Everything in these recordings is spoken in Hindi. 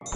ये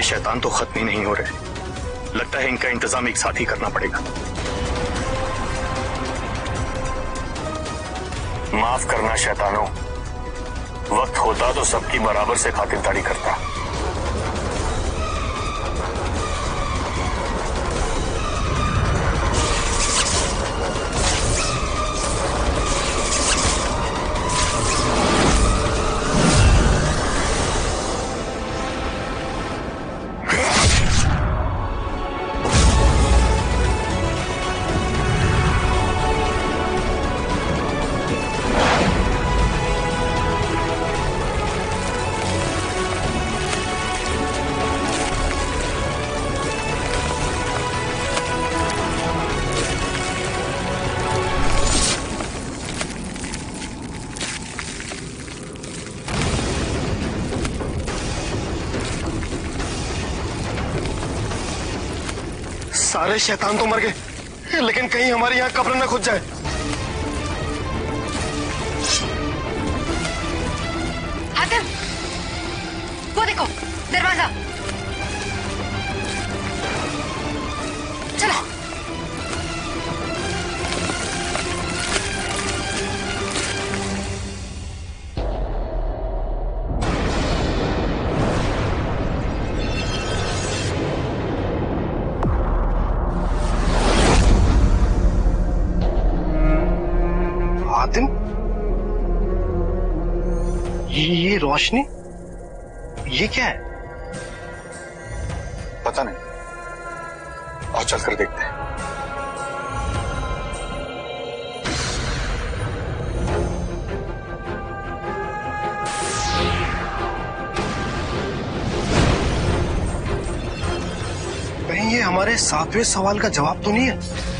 शैतान तो खत्म ही नहीं हो रहे। लगता है इनका इंतजाम एक साथ ही करना पड़ेगा। माफ करना शैतानों, वक्त होता तो सबकी बराबर से खातिरदारी करता। सारे शैतान तो मर गए, लेकिन कहीं हमारी यहाँ कब्र न खुद जाए। हातिम, वो देखो दरवाजा। चलो। ये रोशनी, ये क्या है? पता नहीं, और चलकर देखते हैं। कहीं ये हमारे 7वें सवाल का जवाब तो नहीं है?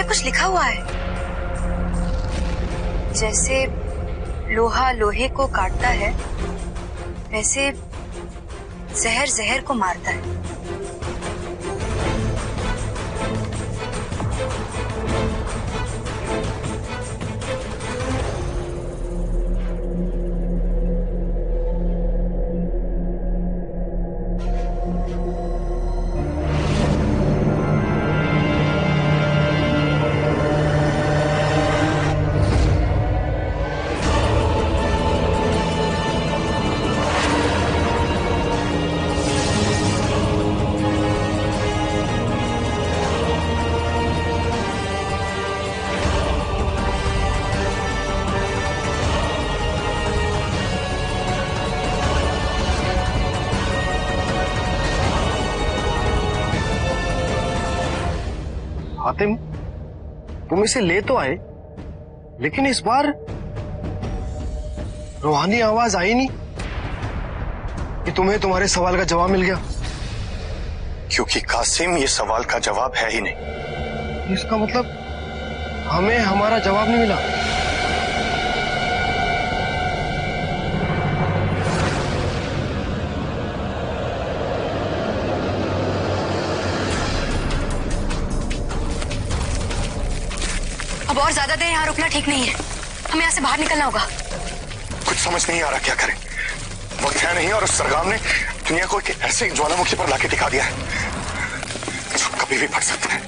कुछ लिखा हुआ है, जैसे लोहा लोहे को काटता है वैसे जहर जहर को मारता है। हातिम, तुम इसे ले तो आए, लेकिन इस बार रूहानी आवाज आई नहीं कि तुम्हें तुम्हारे सवाल का जवाब मिल गया। क्योंकि कासिम, ये सवाल का जवाब है ही नहीं। इसका मतलब हमें हमारा जवाब नहीं मिला। अब और ज्यादा देर यहाँ रुकना ठीक नहीं है, हमें यहाँ से बाहर निकलना होगा। कुछ समझ नहीं आ रहा क्या करें। वक्त है नहीं और उस सरगाम ने दुनिया को एक ऐसे ज्वालामुखी पर लाके दिखा दिया है जो कभी भी फट सकता है।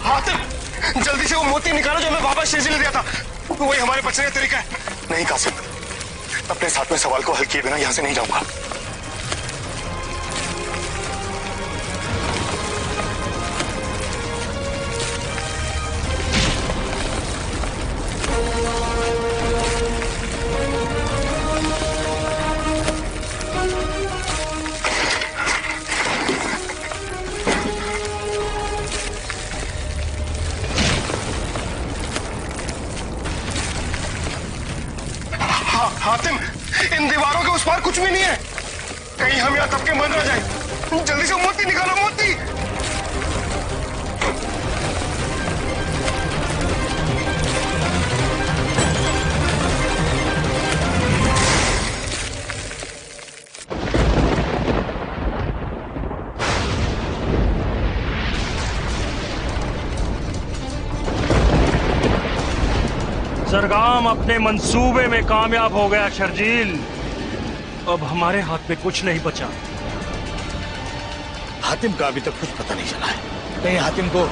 हातिम, जल्दी से वो मोती निकालो जो मैं बाबा शेरजी ने दिया था, वही हमारे बचने का तरीका है। नहीं कासिम, अपने साथ में सवाल को हल किए बिना यहां से नहीं जाऊंगा। हातिम, इन दीवारों के उस पार कुछ भी नहीं है, कहीं हम यहाँ दब के मर ना जाए। जल्दी से मोती निकालो, मोती। सरगाम अपने मंसूबे में कामयाब हो गया शर्जील। अब हमारे हाथ में कुछ नहीं बचा। हातिम का अभी तक कुछ पता नहीं चला है। कहीं हातिम को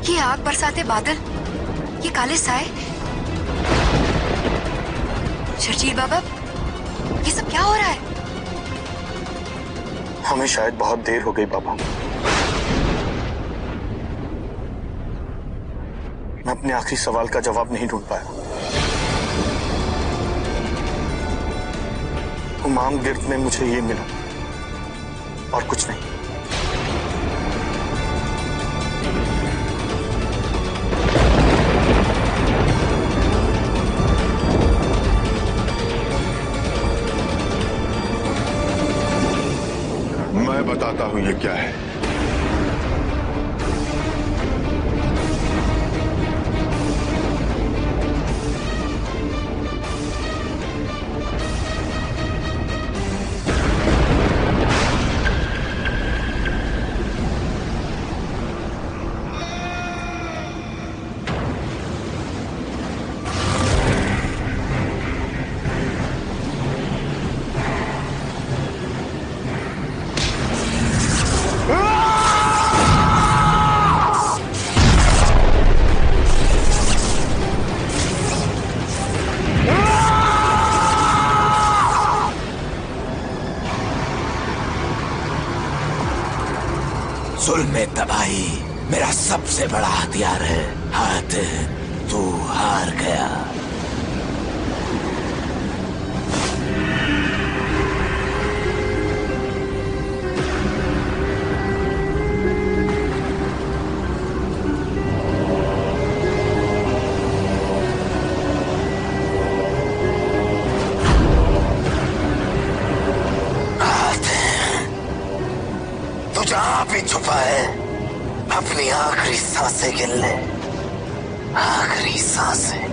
ये आग बरसाते बादल, ये काले साए, शर्जील बाबा, ये सब क्या हो रहा है? हमें शायद बहुत देर हो गई बाबा। मैं अपने आखिरी सवाल का जवाब नहीं ढूंढ पाया। उमाम गिर्द में मुझे ये मिला और कुछ नहीं। मैं बताता हूं ये क्या है। जुल्म तबाही मेरा सबसे बड़ा हथियार है। हातिम, तू हार गया। जहां भी छुपा है, अपनी आखिरी सांसें गिन ले। आखिरी सांसें।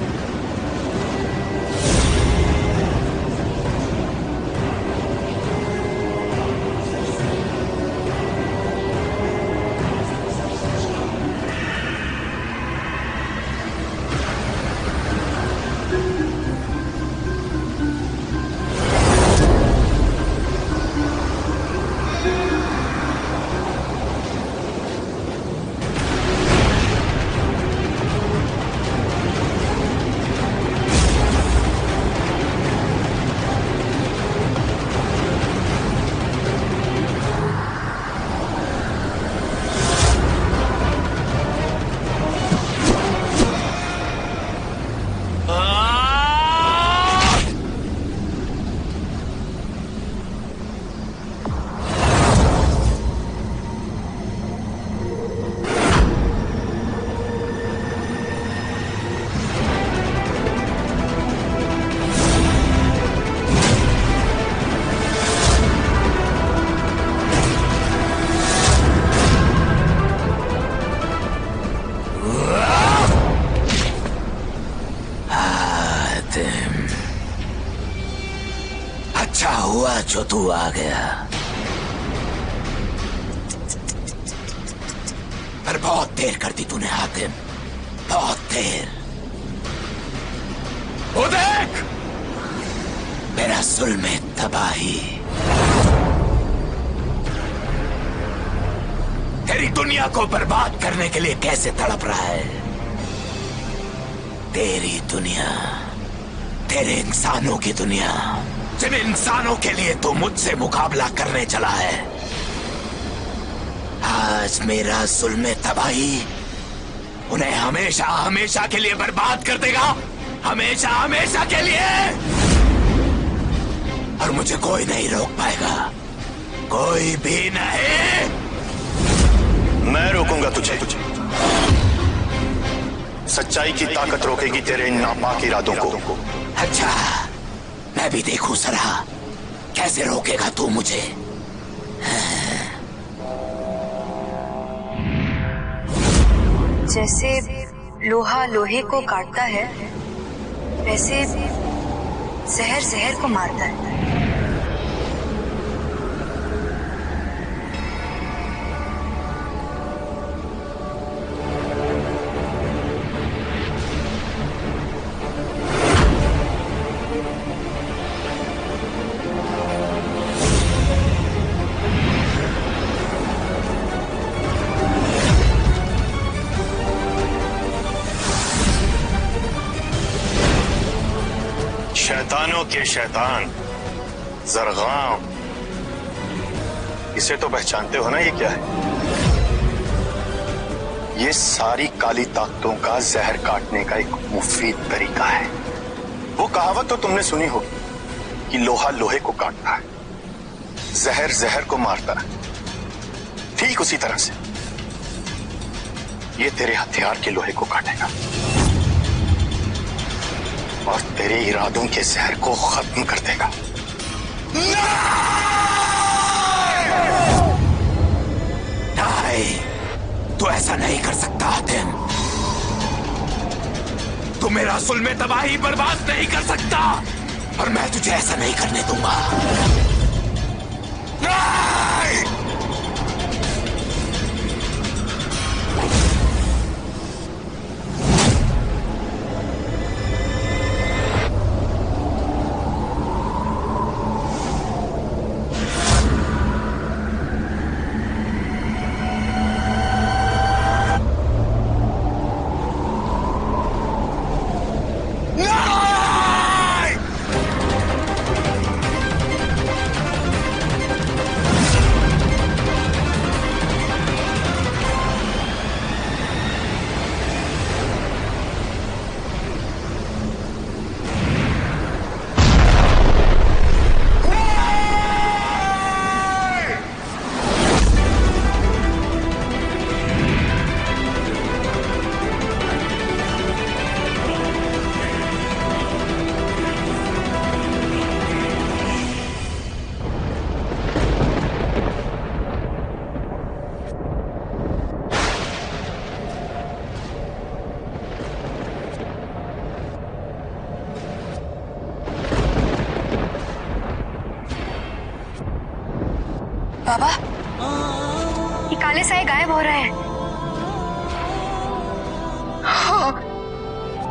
हुआ जो तू आ गया, पर बहुत देर कर दी तूने हातिम, बहुत देर। वो देख मेरा जुल्म तबाही तेरी दुनिया को बर्बाद करने के लिए कैसे तड़प रहा है। तेरी दुनिया, तेरे इंसानों की दुनिया, जिन इंसानों के लिए तू मुझसे मुकाबला करने चला है, आज मेरा जुल्म तबाही उन्हें हमेशा हमेशा के लिए बर्बाद कर देगा, हमेशा हमेशा के लिए। और मुझे कोई नहीं रोक पाएगा, कोई भी नहीं। मैं रोकूंगा तुझे। सच्चाई की ताकत रोकेगी तेरे इन नापाक इरादों को। अच्छा, मैं भी देखूं जरा कैसे रोकेगा तू मुझे। जैसे लोहा लोहे को काटता है, वैसे जहर जहर को मारता है। शैतानों के शैतान जरगाम, इसे तो पहचानते हो ना? ये क्या है? ये सारी काली ताकतों का जहर काटने का एक मुफीद तरीका है। वो कहावत तो तुमने सुनी होगी कि लोहा लोहे को काटता है, जहर जहर को मारता है। ठीक उसी तरह से ये तेरे हथियार के लोहे को काटेगा और तेरे इरादों के जहर को खत्म कर देगा। नहीं, तू ऐसा नहीं कर सकता हातिम। तू मेरा जुल्म तबाही बर्बाद नहीं कर सकता, और मैं तुझे ऐसा नहीं करने दूंगा। नहीं! बाबा, ये काले साए गायब हो रहे हैं। हाँ,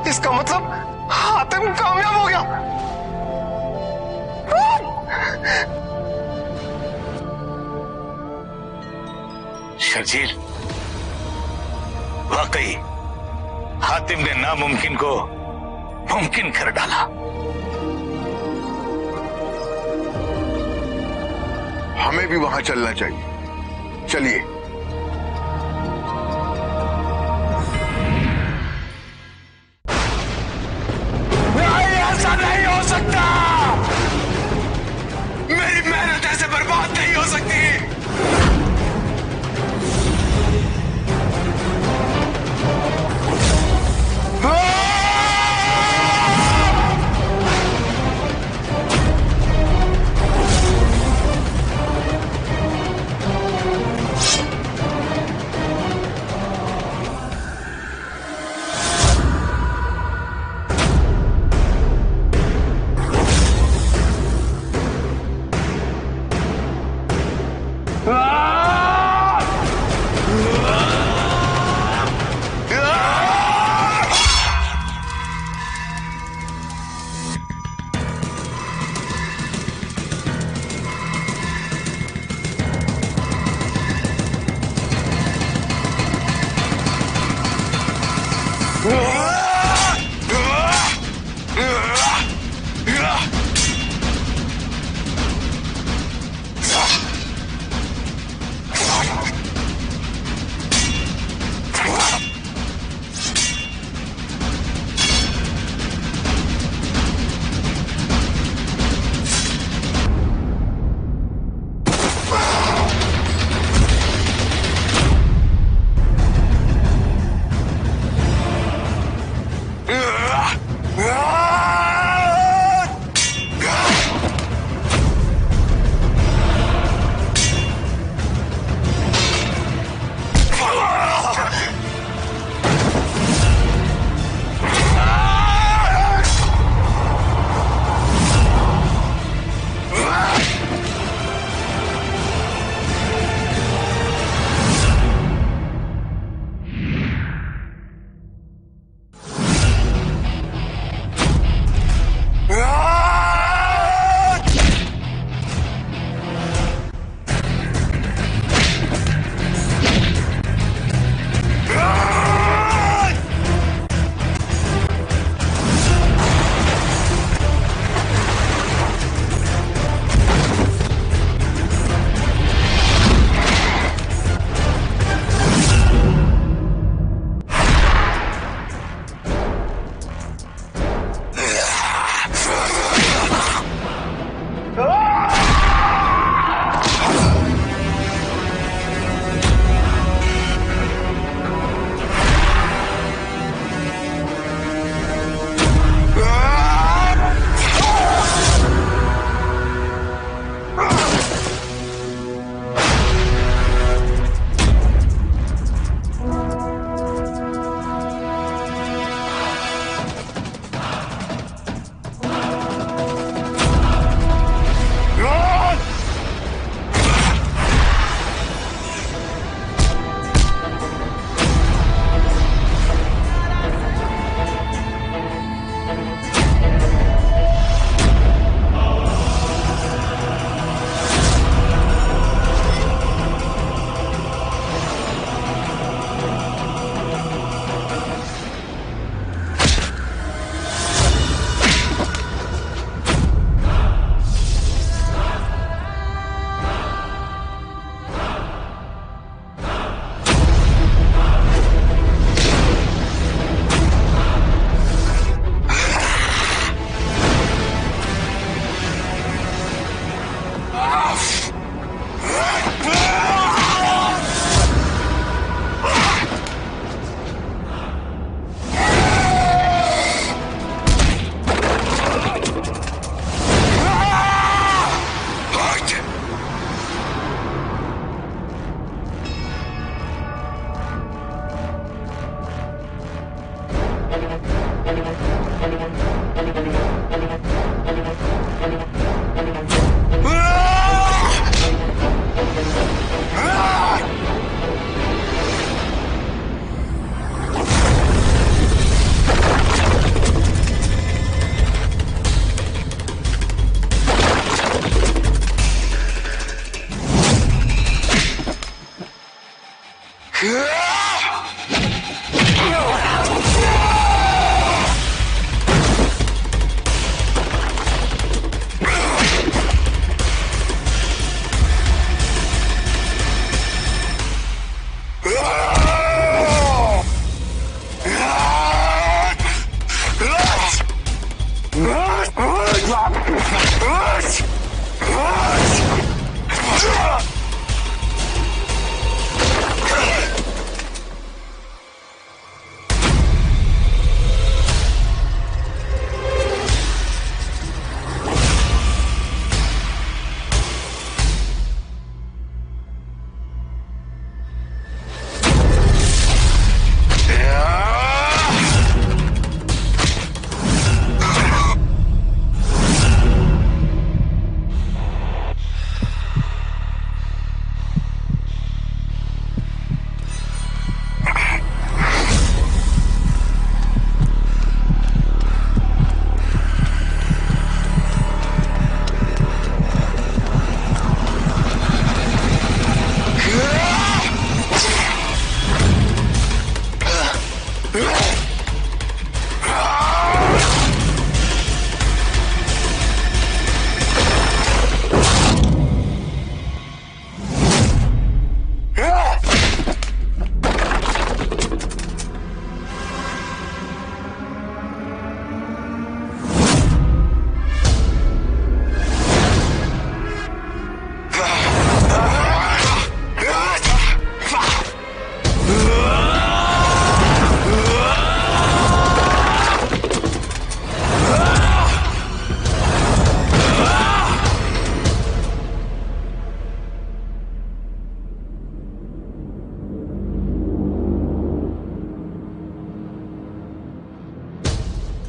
इसका मतलब हातिम कामयाब हो गया। शर्जील, वाकई हातिम ने नामुमकिन को मुमकिन कर डाला। हमें भी वहां चलना चाहिए। चलिए। नहीं, ऐसा नहीं हो सकता। मेरी मेहनत ऐसे बर्बाद नहीं हो सकती।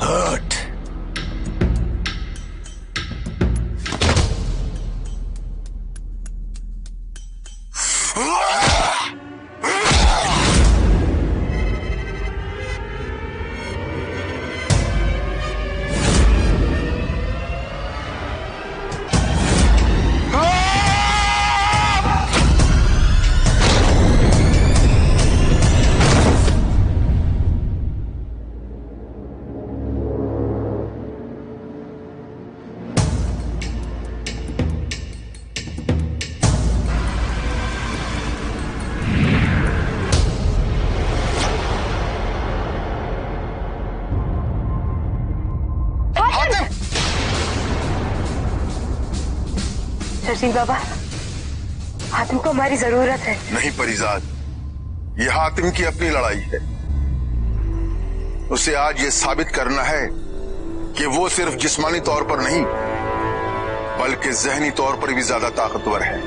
हट। शर्जील बाबा, हातिम को हमारी जरूरत है। नहीं परिजाद, ये हातिम की अपनी लड़ाई है। उसे आज ये साबित करना है कि वो सिर्फ जिस्मानी तौर पर नहीं बल्कि जहनी तौर पर भी ज्यादा ताकतवर है।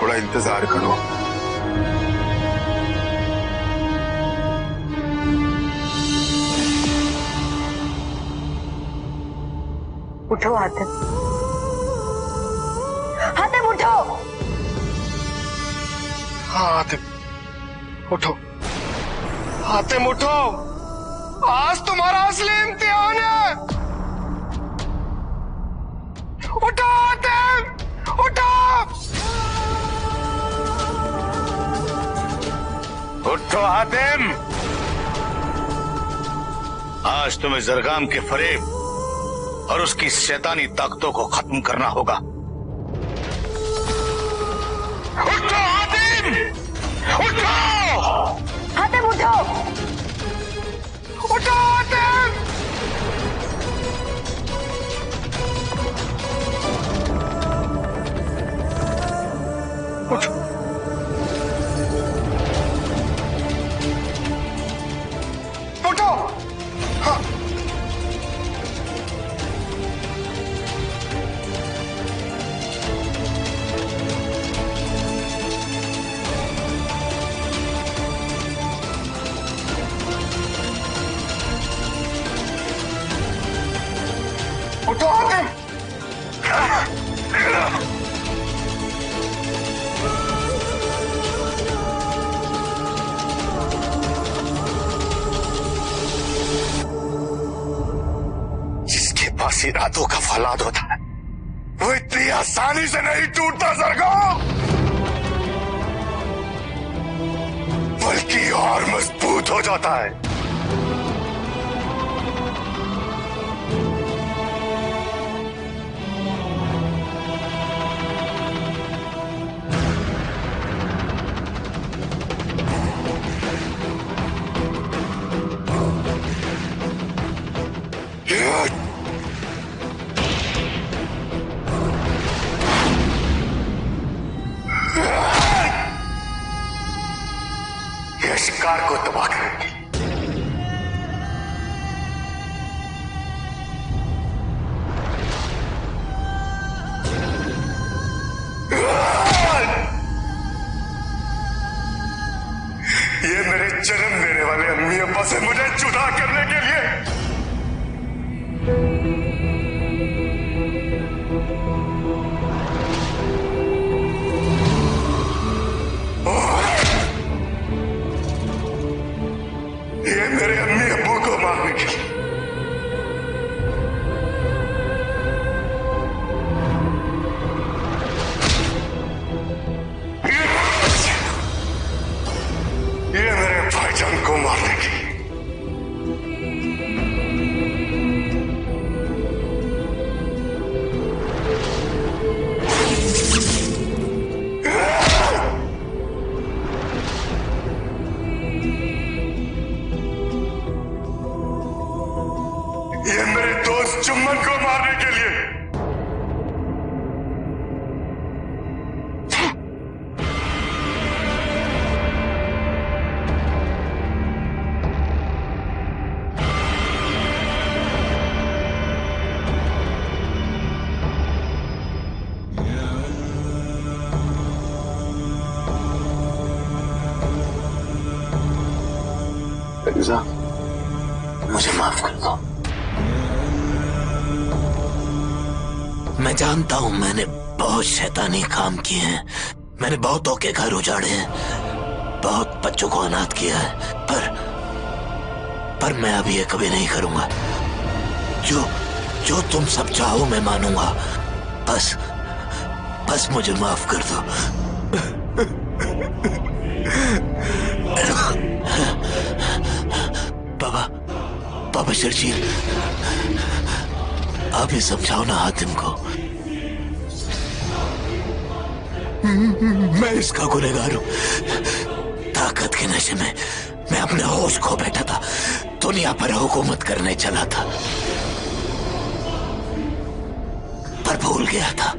थोड़ा इंतजार करो। उठो हातिम, हातिम उठो। हाँ हातिम उठो, हातिम उठो, आज तुम्हारा असली इम्तिहान है। उठो हातिम, उठो। उठो हातिम, आज तुम्हें जरगाम के फरेब और उसकी शैतानी ताकतों को खत्म करना होगा। उठो हातिम, उठो। हातिम उठो, उठो हातिम। उठो, उठो। हाँ उठो हातिम। जिसके पास इरादों का फौलाद होता है वो इतनी आसानी से नहीं टूटता सरगाम, बल्कि और मजबूत हो जाता है। ये शिकार को तबाह करेंगी। ये मेरे जन्म देने वाले अम्मी अब्बा से मुझे जुदा करने के लिए ये मेरे अम्मी अब्बू को मारने के लिए ये मेरे भाईजान को मारने के लिए। ये मेरे दोस्त चुम्मन को मारने के लिए। मिर्जा, मुझे माफ कर दो। मैं जानता हूं मैंने बहुत शैतानी काम किए हैं, मैंने बहुतों के घर उजाड़े हैं, बहुत बच्चों को अनाथ किया है, पर मैं अब ये कभी नहीं करूंगा। जो तुम सब चाहो मैं मानूंगा। बस मुझे माफ कर दो। बाबा शर्जील, आप ही समझाओ ना हातिम को। मैं इसका गुनहगार हूं। ताकत के नशे में मैं अपने होश खो बैठा था, दुनिया पर हुकूमत करने चला था, पर भूल गया था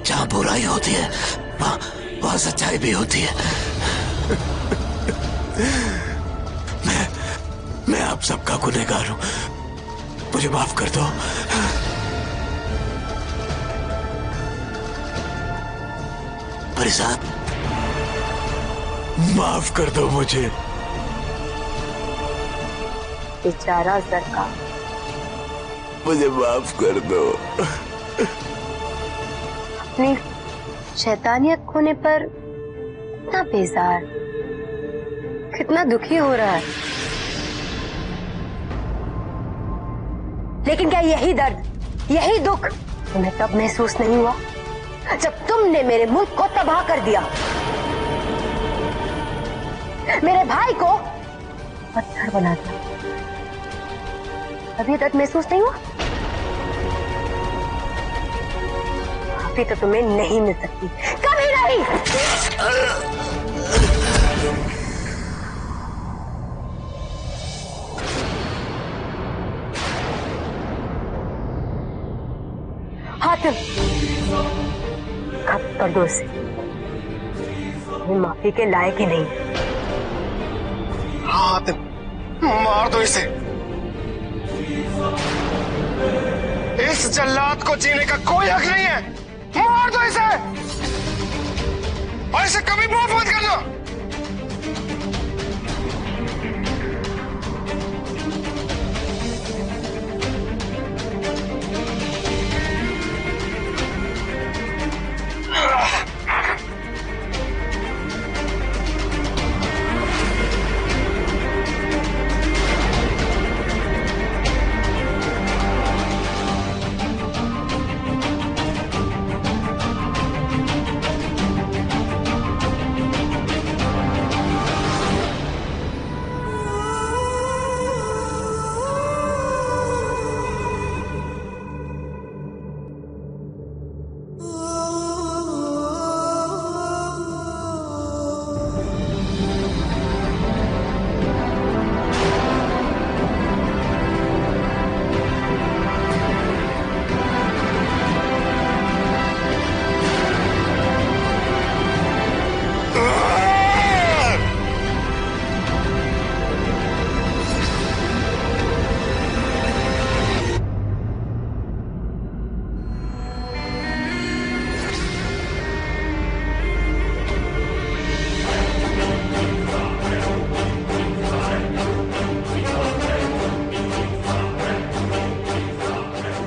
जहां बुराई होती है वहां सच्चाई भी होती है। मैं आप सबका गुनहगार हूं, मुझे माफ कर दो। परिसाद, माफ कर दो मुझे। बेचारा जरका, मुझे माफ कर दो। अपनी शैतानियत खोने पर कितना बेजार, कितना दुखी हो रहा है। लेकिन क्या यही दर्द, यही दुख तुम्हें तब महसूस नहीं हुआ जब तुमने मेरे मुल्क को तबाह कर दिया, मेरे भाई को पत्थर बना दिया? अभी दर्द महसूस नहीं हुआ? अभी तो तुम्हें नहीं मिल सकती, कभी नहीं। हातिम, खत्म कर दो इसे, ये माफी के लायक ही नहीं। हाँ हातिम, मार दो इसे। इस जल्लाद को जीने का कोई हक नहीं है। मार दो इसे और इसे कभी माफ मत करना।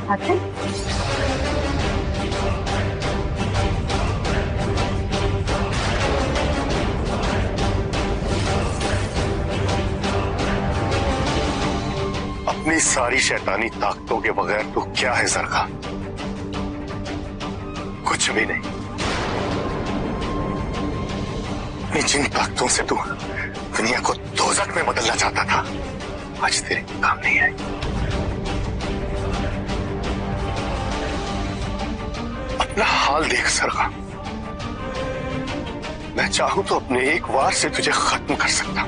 हातिम, अपनी सारी शैतानी ताकतों के बगैर तू क्या है जरका? कुछ भी नहीं। अपनी जिन ताकतों से तू दुनिया को दोजख में बदलना चाहता था, आज तेरे काम नहीं आई। अपना हाल देख सरगा, मैं चाहूं तो अपने एक वार से तुझे खत्म कर सकता,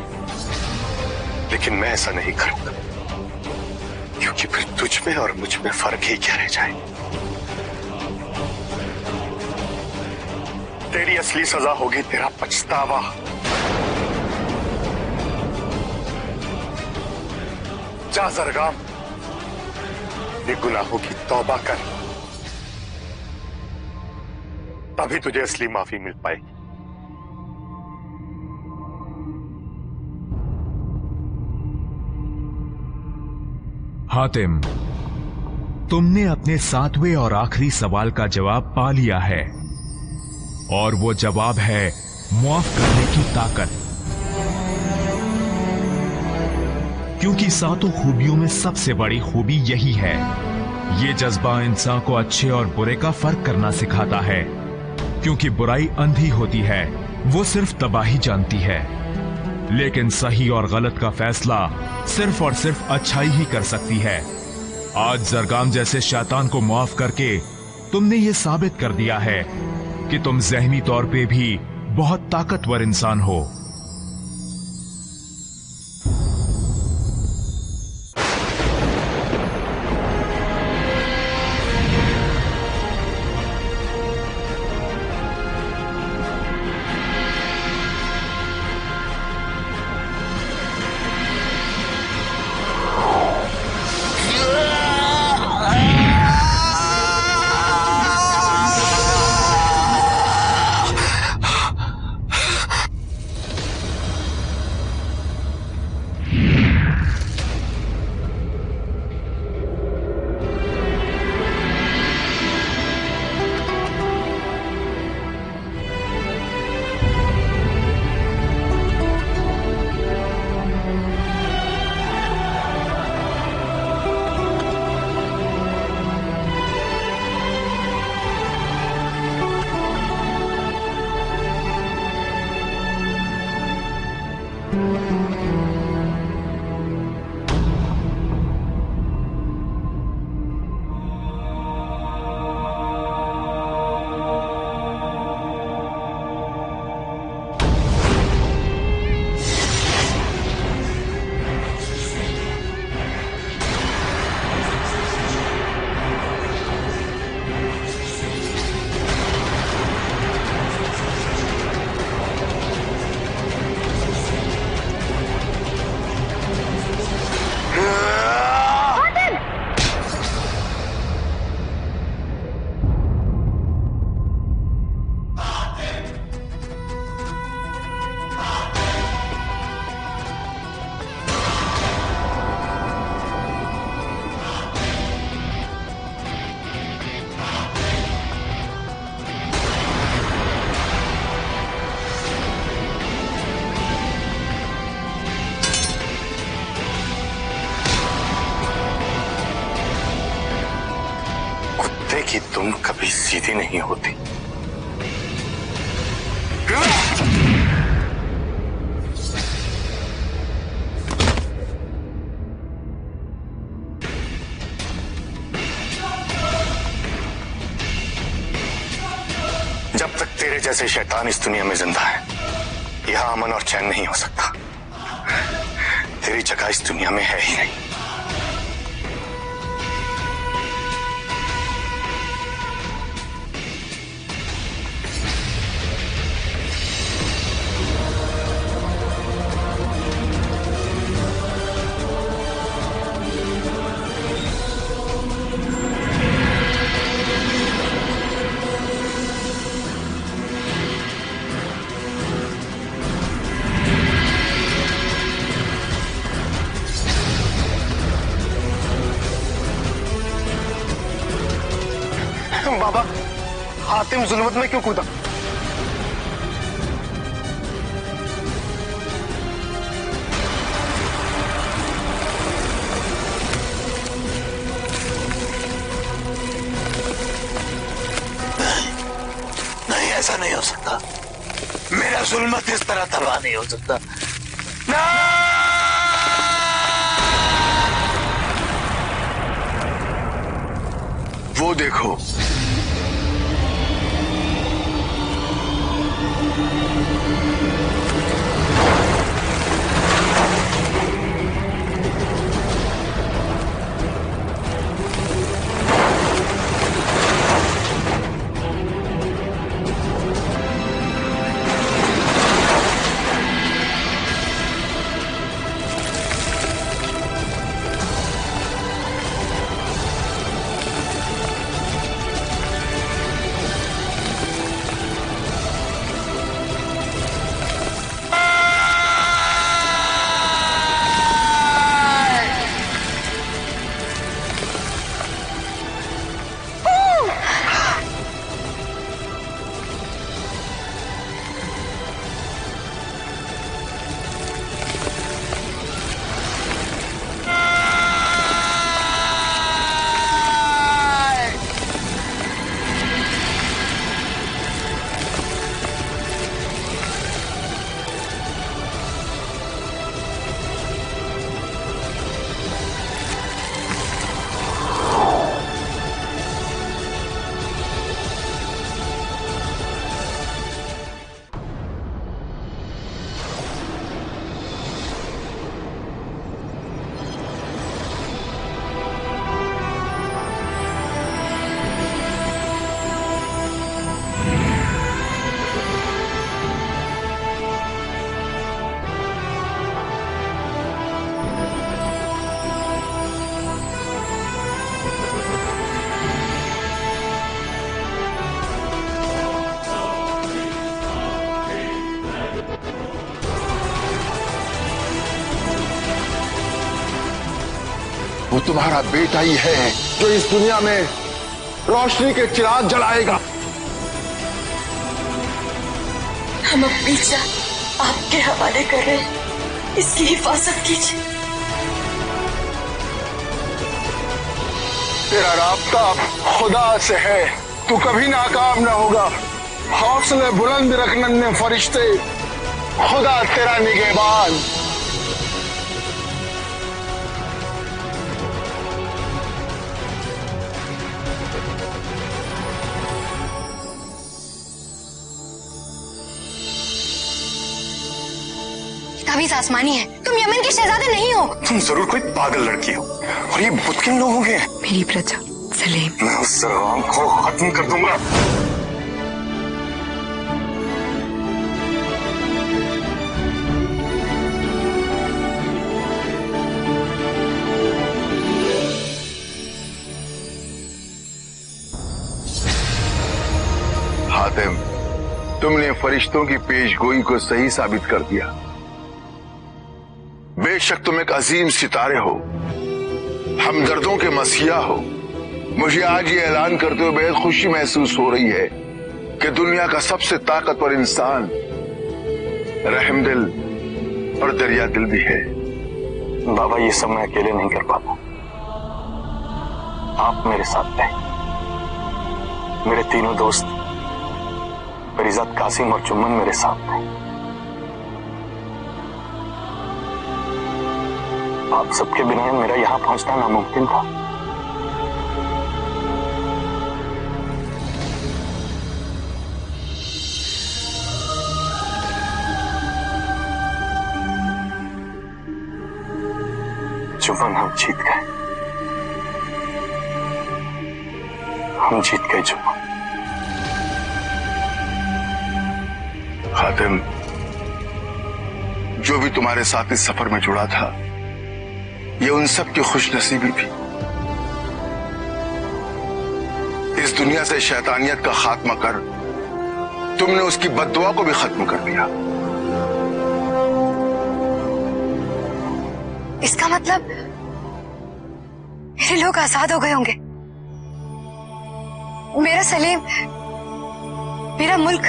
लेकिन मैं ऐसा नहीं करूंगा, क्योंकि फिर तुझ में और मुझ में फर्क ही क्या रह जाए। तेरी असली सजा होगी तेरा पछतावा। जा जरगाम, ये गुनाहों की तौबा कर, तभी तुझे असली माफी मिल पाएगी। हातिम, तुमने अपने 7वें और आखिरी सवाल का जवाब पा लिया है, और वो जवाब है मुआफ करने की ताकत। क्योंकि 7 खूबियों में सबसे बड़ी खूबी यही है। ये जज्बा इंसान को अच्छे और बुरे का फर्क करना सिखाता है। क्योंकि बुराई अंधी होती है, वो सिर्फ तबाही जानती है, लेकिन सही और गलत का फैसला सिर्फ और सिर्फ अच्छाई ही कर सकती है। आज जरगाम जैसे शैतान को मुआफ करके तुमने ये साबित कर दिया है कि तुम ज़हनी तौर पे भी बहुत ताकतवर इंसान हो। कि तुम कभी सीधी नहीं होती। जब तक तेरे जैसे शैतान इस दुनिया में जिंदा है, यहां अमन और चैन नहीं हो सकता। तेरी जगह इस दुनिया में है ही नहीं। बाबा, हातिम जुल्मत में क्यों कूदा? नहीं, ऐसा नहीं हो सकता। मेरा जुल्मत इस तरह तबाह नहीं हो सकता। वो देखो, वो तुम्हारा बेटा ही है जो इस दुनिया में रोशनी के चिराग जलाएगा। हम अपनी जान आपके हवाले कर रहे हैं, इसकी हिफाजत कीजिए। तेरा राब्ता खुदा से है, तू कभी नाकाम ना होगा। हौसले बुलंद रखने फरिश्ते, खुदा तेरा निगहबान। ताबीज़ आसमानी है, तुम यमन के शहजादे नहीं हो। तुम जरूर कोई पागल लड़की हो, और ये बुत किन लोगों के हैं? मेरी प्रजा सलीम। मैं उस जरगाम को खत्म कर दूंगा। हातिम, तुमने फरिश्तों की पेशगोई को सही साबित कर दिया। बेशक तुम एक अजीम सितारे हो, हमदर्दों के मसीहा हो। मुझे आज ये ऐलान करते हुए बेहद खुशी महसूस हो रही है कि दुनिया का सबसे ताकतवर इंसान रहमदिल और दरिया दिल भी है। बाबा, ये सब मैं अकेले नहीं कर पाता। आप मेरे साथ थे। मेरे तीनों दोस्त फरीजात, कासिम और चुम्मन मेरे साथ थे। आप सबके बिना मेरा यहां पहुंचना नामुमकिन था। चुम्मन, हम जीत गए। हम जीत गए चुम्मन। हातिम, जो भी तुम्हारे साथ इस सफर में जुड़ा था, ये उन सब की खुशनसीबी थी। इस दुनिया से शैतानियत का खात्मा कर तुमने उसकी बद्दुआ को भी खत्म कर दिया। इसका मतलब मेरे लोग आजाद हो गए होंगे। मेरा सलीम, मेरा मुल्क,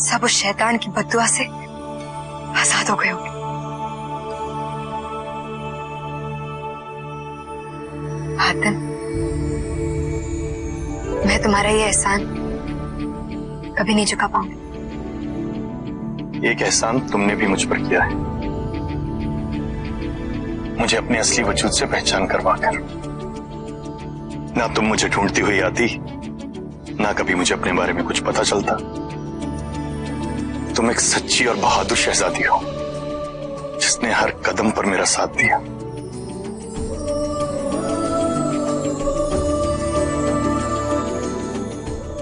सब उस शैतान की बद्दुआ से आजाद हो गए होंगे। हातिम, मैं तुम्हारा ये एहसान कभी नहीं चुका पाऊंगी। एक एहसान तुमने भी मुझ पर किया है, मुझे अपने असली वजूद से पहचान करवाकर। ना तुम मुझे ढूंढती हुई आती, ना कभी मुझे अपने बारे में कुछ पता चलता। तुम एक सच्ची और बहादुर शहजादी हो, जिसने हर कदम पर मेरा साथ दिया।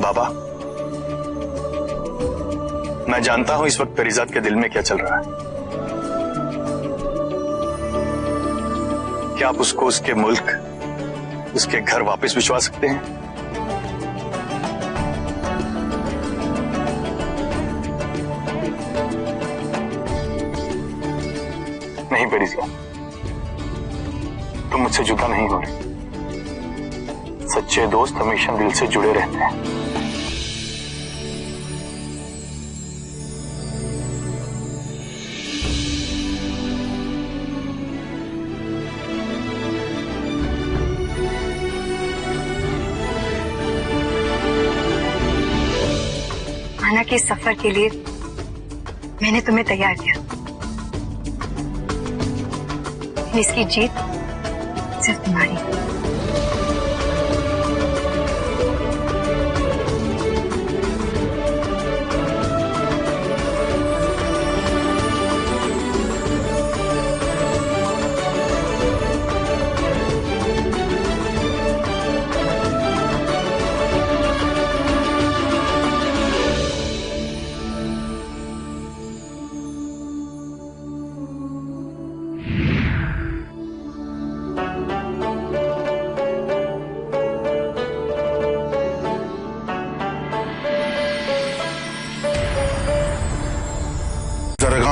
बाबा, मैं जानता हूं इस वक्त फरीजात के दिल में क्या चल रहा है। क्या आप उसको उसके मुल्क, उसके घर वापस भिजवा सकते हैं? नहीं फरीजा, तुम मुझसे जुदा नहीं हो रहे। सच्चे दोस्त हमेशा दिल से जुड़े रहते हैं। माना कि इस सफर के लिए मैंने तुम्हें तैयार किया, इसकी जीत सिर्फ तुम्हारी।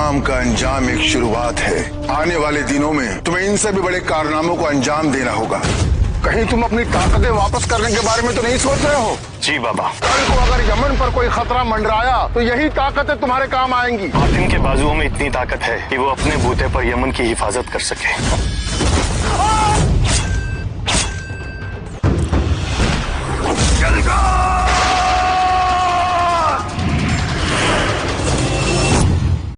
काम का अंजाम एक शुरुआत है। आने वाले दिनों में तुम्हें इनसे भी बड़े कारनामों को अंजाम देना होगा। कहीं तुम अपनी ताकतें वापस करने के बारे में तो नहीं सोच रहे हो? जी बाबा। कल को अगर यमन पर कोई खतरा मंडराया तो यही ताकतें तुम्हारे काम आएंगी। हातिम के बाजुओं में इतनी ताकत है कि वो अपने बूते पर यमन की हिफाजत कर सके।